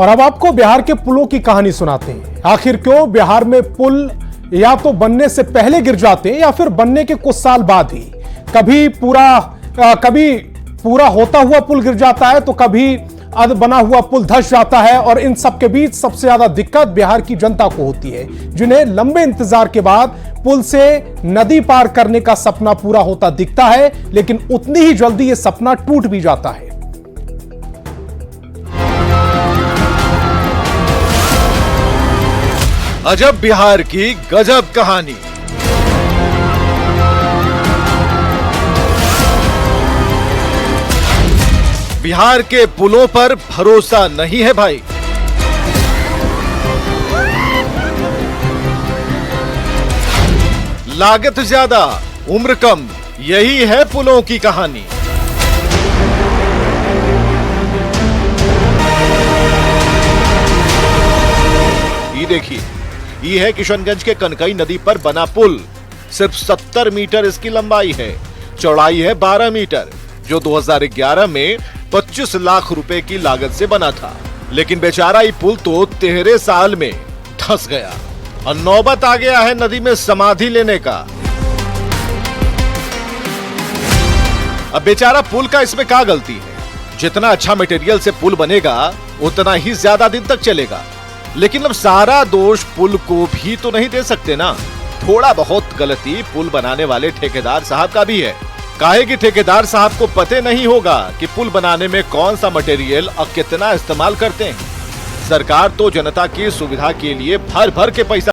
और अब आपको बिहार के पुलों की कहानी सुनाते हैं। आखिर क्यों बिहार में पुल या तो बनने से पहले गिर जाते हैं या फिर बनने के कुछ साल बाद ही। कभी पूरा होता हुआ पुल गिर जाता है तो कभी अध बना हुआ पुल धंस जाता है। और इन सब के बीच सबसे ज्यादा दिक्कत बिहार की जनता को होती है, जिन्हें लंबे इंतजार के बाद पुल से नदी पार करने का सपना पूरा होता दिखता है, लेकिन उतनी ही जल्दी यह सपना टूट भी जाता है। अजब बिहार की गजब कहानी। बिहार के पुलों पर भरोसा नहीं है भाई। लागत ज्यादा, उम्र कम, यही है पुलों की कहानी। ये देखिए, ये है किशनगंज के कनकई नदी पर बना पुल। सिर्फ 70 मीटर इसकी लंबाई है, चौड़ाई है 12 मीटर, जो 2011 में 25 लाख रुपए की लागत से बना था। लेकिन बेचारा ये पुल तो 13 साल में धंस गया और नौबत आ गया है नदी में समाधि लेने का। अब बेचारा पुल का इसमें क्या गलती है? जितना अच्छा मटेरियल से पुल बनेगा उतना ही ज्यादा दिन तक चलेगा। लेकिन अब सारा दोष पुल को भी तो नहीं दे सकते ना। थोड़ा बहुत गलती पुल बनाने वाले ठेकेदार साहब का भी है। काहे कि ठेकेदार साहब को पता नहीं होगा कि पुल बनाने में कौन सा मटेरियल और कितना इस्तेमाल करते हैं। सरकार तो जनता की सुविधा के लिए भर भर के पैसा।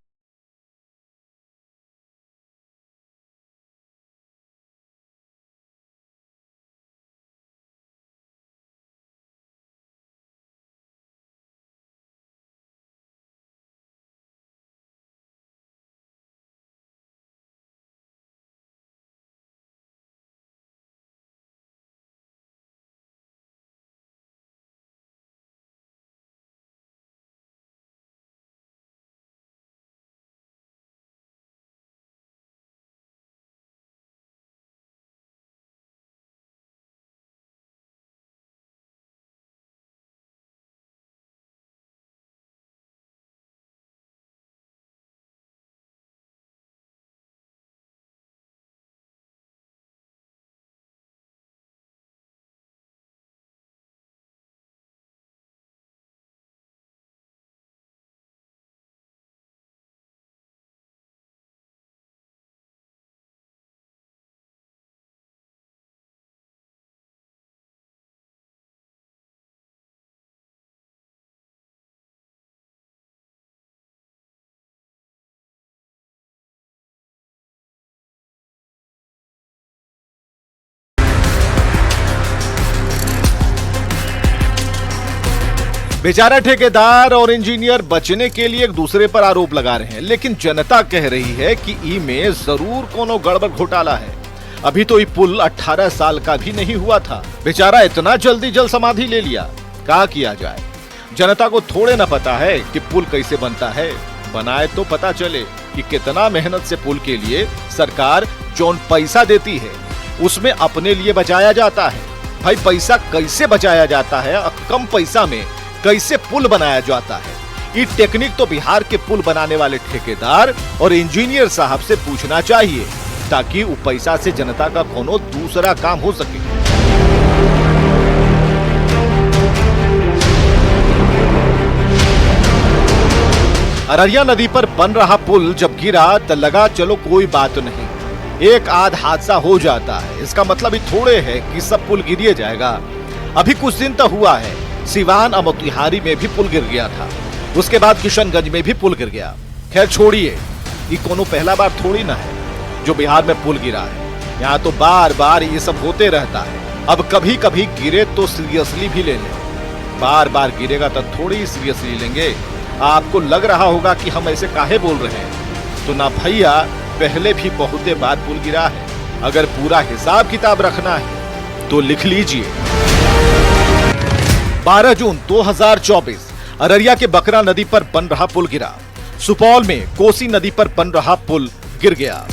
बेचारा ठेकेदार और इंजीनियर बचने के लिए एक दूसरे पर आरोप लगा रहे हैं, लेकिन जनता कह रही है कि ई में जरूर कोनो गड़बड़ घोटाला है। अभी तो ये पुल 18 साल का भी नहीं हुआ था, बेचारा इतना जल्दी जल समाधि ले लिया। क्या किया जाए? जनता को थोड़े ना पता है कि पुल कैसे बनता है। बनाए तो पता चले कि कितना मेहनत से पुल के लिए सरकार जोन पैसा देती है उसमें अपने लिए बचाया जाता है। भाई पैसा कैसे बचाया जाता है और कम पैसा में कैसे पुल बनाया जाता है, ये टेक्निक तो बिहार के पुल बनाने वाले ठेकेदार और इंजीनियर साहब से पूछना चाहिए, ताकि वो पैसा से जनता का कोनो दूसरा काम हो सके। अररिया नदी पर बन रहा पुल जब गिरा तो लगा चलो कोई बात नहीं, एक आध हादसा हो जाता है, इसका मतलब ही थोड़े है कि सब पुल गिरिए जाएगा। अभी कुछ दिन तो हुआ है, सिवान और मोतिहारी में भी पुल गिर गया था, उसके बाद किशनगंज में भी पुल गिर गया। खैर छोड़िए, ये कोनो पहला बार थोड़ी ना है जो बिहार में पुल गिरा है। यहाँ तो बार बार ये सब होते रहता है। अब कभी कभी गिरे तो सीरियसली भी ले लें, बार बार गिरेगा तो थोड़ी सीरियसली लेंगे। आपको लग रहा होगा कि हम ऐसे काहे बोल रहे हैं, तो ना भैया, पहले भी बहुते बार पुल गिरा है। अगर पूरा हिसाब किताब रखना है तो लिख लीजिए। 12 जून 2024 अररिया के बकरा नदी पर बन रहा पुल गिरा। सुपौल में कोसी नदी पर बन रहा पुल गिर गया।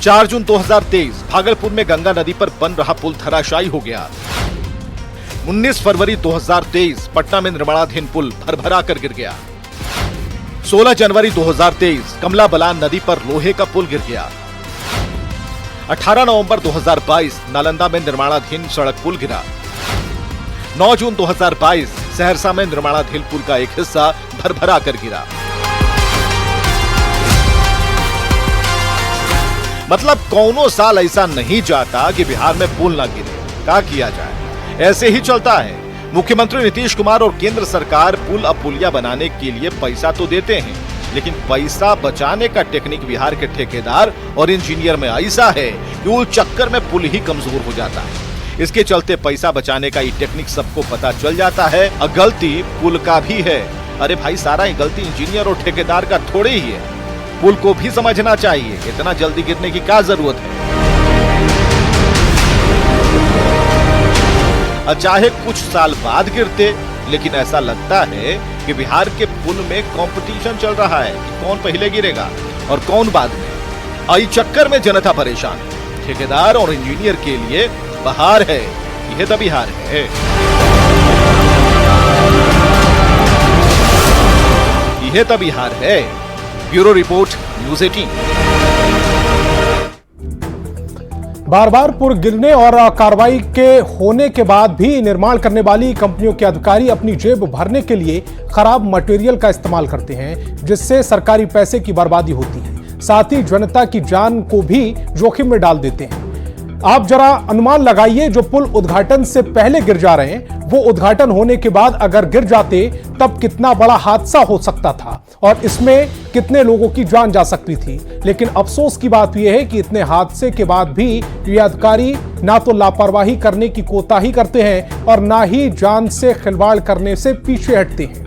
4 जून 2023 भागलपुर में गंगा नदी पर बन रहा पुल धराशायी हो गया। 19 फरवरी 2023 पटना में निर्माणाधीन पुल भरभरा कर गिर गया। 16 जनवरी 2023 कमला बलान नदी पर लोहे का पुल गिर गया। 18 नवंबर 2022 नालंदा में निर्माणाधीन सड़क पुल गिरा। 9 जून 2022 सहरसा में निर्माणाधीन पुल का एक हिस्सा भरभरा कर गिरा। मतलब कौनो साल ऐसा नहीं जाता कि बिहार में पुल ना गिरे। क्या किया जाए, ऐसे ही चलता है। मुख्यमंत्री नीतीश कुमार और केंद्र सरकार पुल अब पुलिया बनाने के लिए पैसा तो देते हैं, लेकिन पैसा बचाने का टेक्निक बिहार के ठेकेदार और इंजीनियर में ऐसा है कि उस चक्कर में पुल ही कमजोर हो जाता है। इसके चलते पैसा बचाने का ये टेक्निक सबको पता चल जाता है और गलती पुल का भी है। अरे भाई, सारा ही गलती इंजीनियर और ठेकेदार का थोड़े ही है। पुल को भी समझना चाहिए, इतना जल्दी गिरने की क्या जरूरत है। चाहे कुछ साल बाद गिरते, लेकिन ऐसा लगता है कि बिहार के पुल में कंपटीशन चल रहा है कि कौन पहले गिरेगा और कौन बाद में। आई चक्कर में जनता परेशान। ठेकेदार और इंजीनियर के लिए बहार है, यह तो बिहार है। यह तो बिहार है। Bureau report, news 18। बार बार पुल गिरने और कार्रवाई के होने के बाद भी निर्माण करने वाली कंपनियों के अधिकारी अपनी जेब भरने के लिए खराब मटेरियल का इस्तेमाल करते हैं, जिससे सरकारी पैसे की बर्बादी होती है। साथ ही जनता की जान को भी जोखिम में डाल देते हैं। आप जरा अनुमान लगाइए, जो पुल उद्घाटन से पहले गिर जा रहे हैं, वो उद्घाटन होने के बाद अगर गिर जाते तब कितना बड़ा हादसा हो सकता था और इसमें कितने लोगों की जान जा सकती थी। लेकिन अफसोस की बात यह है कि इतने हादसे के बाद भी ये अधिकारी ना तो लापरवाही करने की कोताही करते हैं और ना ही जान से खिलवाड़ करने से पीछे हटते हैं।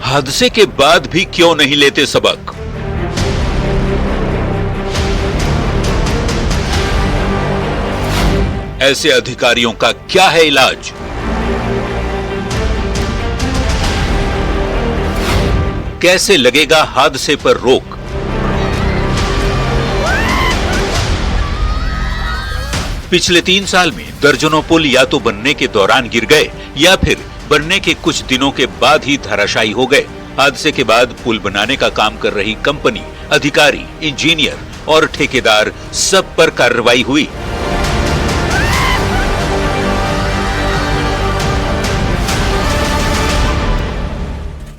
हादसे के बाद भी क्यों नहीं लेते सबक? ऐसे अधिकारियों का क्या है इलाज? कैसे लगेगा हादसे पर रोक? पिछले 3 साल में दर्जनों पुल या तो बनने के दौरान गिर गए या फिर बनने के कुछ दिनों के बाद ही धराशायी हो गए। हादसे के बाद पुल बनाने का काम कर रही कंपनी, अधिकारी, इंजीनियर और ठेकेदार, सब पर कार्रवाई हुई।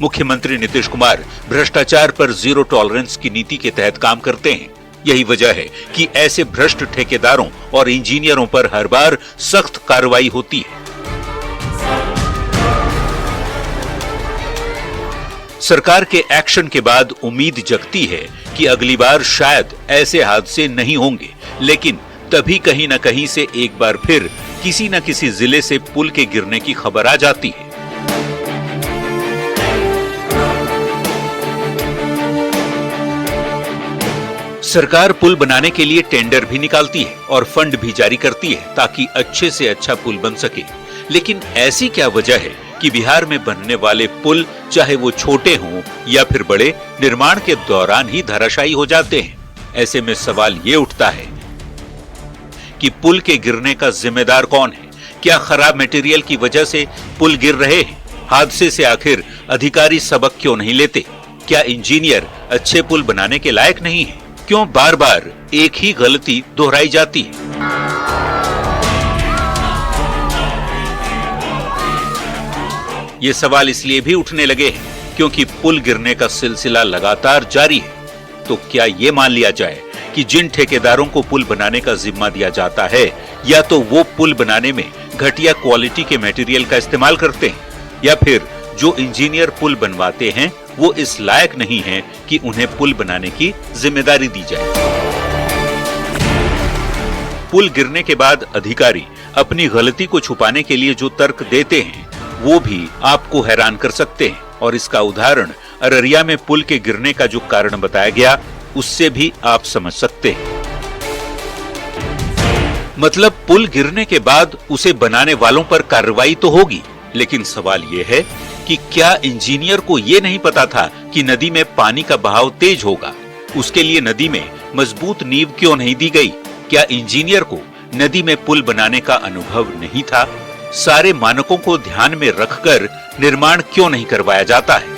मुख्यमंत्री नीतीश कुमार भ्रष्टाचार पर जीरो टॉलरेंस की नीति के तहत काम करते हैं। यही वजह है कि ऐसे भ्रष्ट ठेकेदारों और इंजीनियरों पर हर बार सख्त कार्रवाई होती है। सरकार के एक्शन के बाद उम्मीद जगती है कि अगली बार शायद ऐसे हादसे नहीं होंगे, लेकिन तभी कहीं न कहीं से एक बार फिर किसी न किसी जिले से पुल के गिरने की खबर आ जाती है। सरकार पुल बनाने के लिए टेंडर भी निकालती है और फंड भी जारी करती है ताकि अच्छे से अच्छा पुल बन सके। लेकिन ऐसी क्या वजह है कि बिहार में बनने वाले पुल, चाहे वो छोटे हों या फिर बड़े, निर्माण के दौरान ही धराशायी हो जाते हैं? ऐसे में सवाल ये उठता है कि पुल के गिरने का जिम्मेदार कौन है? क्या खराब मटेरियल की वजह से पुल गिर रहे हैं? हादसे से आखिर अधिकारी सबक क्यों नहीं लेते? क्या इंजीनियर अच्छे पुल बनाने के लायक नहीं है? क्यों बार बार एक ही गलती दोहराई जाती है? ये सवाल इसलिए भी उठने लगे हैं क्योंकि पुल गिरने का सिलसिला लगातार जारी है। तो क्या ये मान लिया जाए कि जिन ठेकेदारों को पुल बनाने का जिम्मा दिया जाता है, या तो वो पुल बनाने में घटिया क्वालिटी के मटेरियल का इस्तेमाल करते हैं, या फिर जो इंजीनियर पुल बनवाते हैं वो इस लायक नहीं है कि उन्हें पुल बनाने की जिम्मेदारी दी जाए। पुल गिरने के बाद अधिकारी अपनी गलती को छुपाने के लिए जो तर्क देते हैं वो भी आपको हैरान कर सकते हैं, और इसका उदाहरण अररिया में पुल के गिरने का जो कारण बताया गया उससे भी आप समझ सकते हैं। मतलब पुल गिरने के बाद उसे बनाने वालों पर कार्रवाई तो होगी, लेकिन सवाल यह है कि क्या इंजीनियर को यह नहीं पता था कि नदी में पानी का बहाव तेज होगा? उसके लिए नदी में मजबूत नींव क्यों नहीं दी गई? क्या इंजीनियर को नदी में पुल बनाने का अनुभव नहीं था? सारे मानकों को ध्यान में रखकर निर्माण क्यों नहीं करवाया जाता है?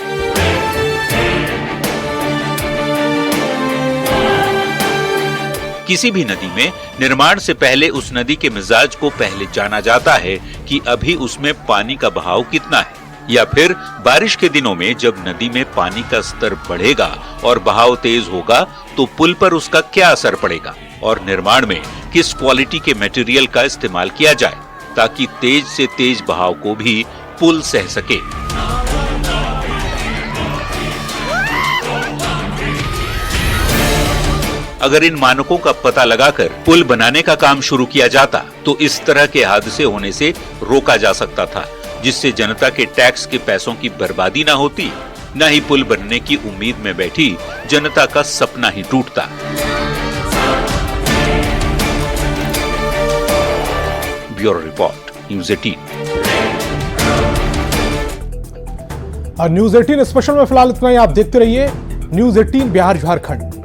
किसी भी नदी में निर्माण से पहले उस नदी के मिजाज को पहले जाना जाता है कि अभी उसमें पानी का बहाव कितना है, या फिर बारिश के दिनों में जब नदी में पानी का स्तर बढ़ेगा और बहाव तेज होगा तो पुल पर उसका क्या असर पड़ेगा, और निर्माण में किस क्वालिटी के मटेरियल का इस्तेमाल किया जाए ताकि तेज से तेज बहाव को भी पुल सह सके। अगर इन मानकों का पता लगाकर पुल बनाने का काम शुरू किया जाता तो इस तरह के हादसे होने से रोका जा सकता था, जिससे जनता के टैक्स के पैसों की बर्बादी ना होती, न ही पुल बनने की उम्मीद में बैठी जनता का सपना ही टूटता। Bureau report, news 18। News 18 special में फिलहाल इतना ही। आप देखते रहिए न्यूज़ 18 बिहार झारखंड।